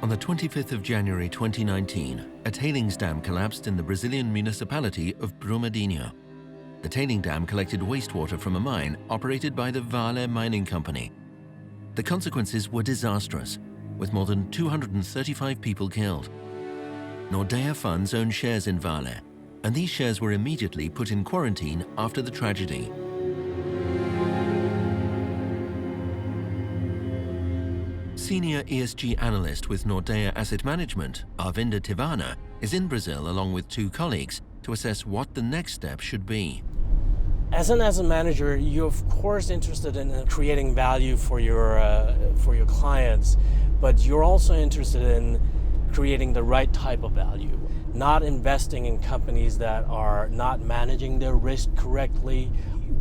On the 25th of January 2019, a tailings dam collapsed in the Brazilian municipality of Brumadinho. The tailing dam collected wastewater from a mine operated by the Vale Mining Company. The consequences were disastrous, with more than 235 people killed. Nordea funds own shares in Vale, and these shares were immediately put in quarantine after the tragedy. Senior ESG analyst with Nordea Asset Management, Arvinda Tivana, is in Brazil along with two colleagues to assess what the next step should be. As an asset manager, you're of course interested in creating value for your clients, but you're also interested in creating the right type of value, not investing in companies that are not managing their risk correctly.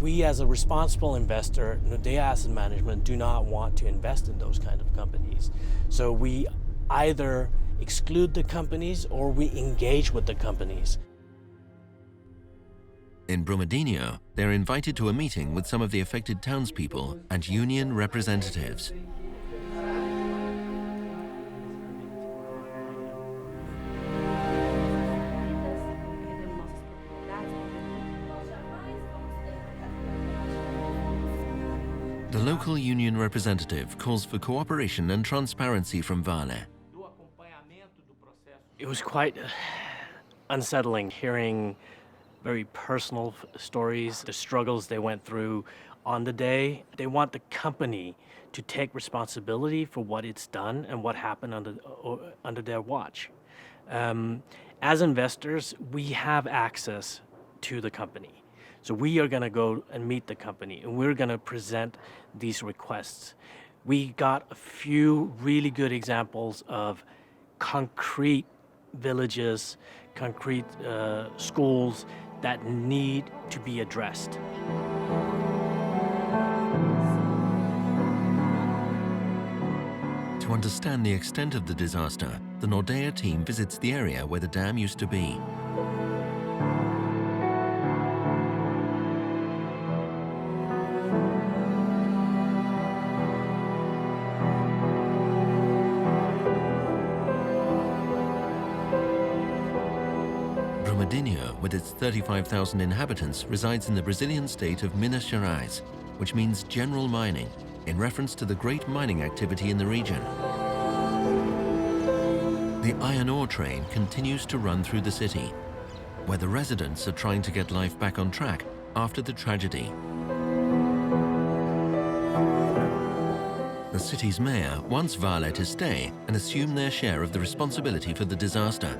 We as a responsible investor, Nordea Asset Management, do not want to invest in those kind of companies. So we either exclude the companies or we engage with the companies. In Brumadinho, they're invited to a meeting with some of the affected townspeople and union representatives. The local union representative calls for cooperation and transparency from Vale. It was quite unsettling hearing very personal stories, the struggles they went through on the day. They want the company to take responsibility for what it's done and what happened under their watch. As investors, we have access to the company. So we are going to go and meet the company, and we're going to present these requests. We got a few really good examples of concrete villages, concrete schools that need to be addressed. To understand the extent of the disaster, the Nordea team visits the area where the dam used to be. Brumadinho, with its 35,000 inhabitants, resides in the Brazilian state of Minas Gerais, which means general mining, in reference to the great mining activity in the region. The iron ore train continues to run through the city, where the residents are trying to get life back on track after the tragedy. The city's mayor wants Vale to stay and assume their share of the responsibility for the disaster.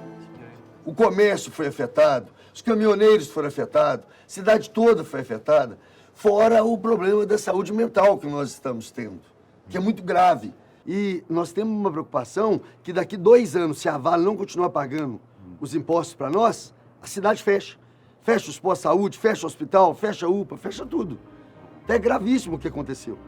O comércio foi afetado, os caminhoneiros foram afetados, a cidade toda foi afetada, fora o problema da saúde mental que nós estamos tendo, que é muito grave. E nós temos uma preocupação que daqui 2 anos, se a Vale não continuar pagando os impostos para nós, a cidade fecha. Fecha os postos de saúde, fecha o hospital, fecha a UPA, fecha tudo. É gravíssimo o que aconteceu.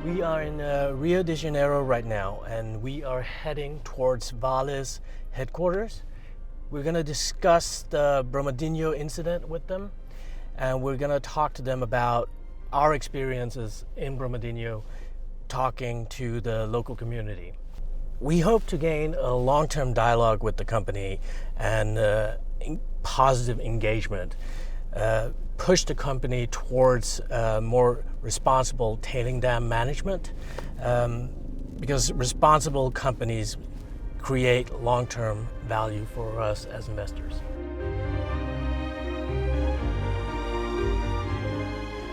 We are in Rio de Janeiro right now, and we are heading towards Vale's headquarters. We're going to discuss the Brumadinho incident with them, and we're going to talk to them about our experiences in Brumadinho, talking to the local community. We hope to gain a long-term dialogue with the company and positive engagement. Push the company towards more responsible tailing dam management, because responsible companies create long-term value for us as investors.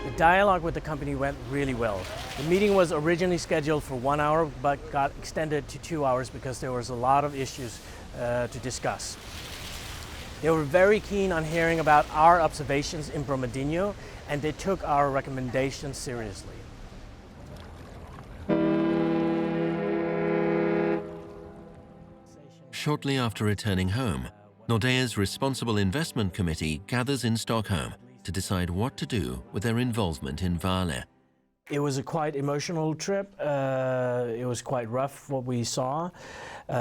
The dialogue with the company went really well. The meeting was originally scheduled for 1 hour, but got extended to 2 hours because there was a lot of issues to discuss. They were very keen on hearing about our observations in Brumadinho, and they took our recommendations seriously. Shortly after returning home, Nordea's Responsible Investment Committee gathers in Stockholm to decide what to do with their involvement in Vale. It was a quite emotional trip. It was quite rough what we saw.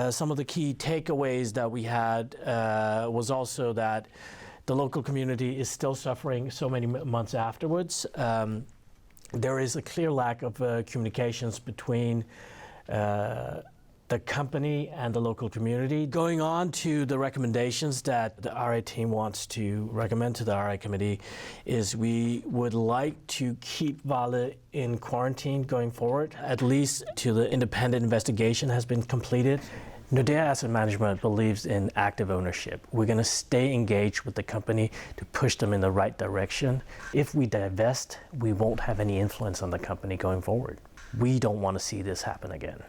Some of the key takeaways that we had was also that the local community is still suffering so many months afterwards. there is a clear lack of communications between the company and the local community. Going on to the recommendations that the RA team wants to recommend to the RA committee is we would like to keep Vale in quarantine going forward, at least till the independent investigation has been completed. Nordea Asset Management believes in active ownership. We're going to stay engaged with the company to push them in the right direction. If we divest, we won't have any influence on the company going forward. We don't want to see this happen again.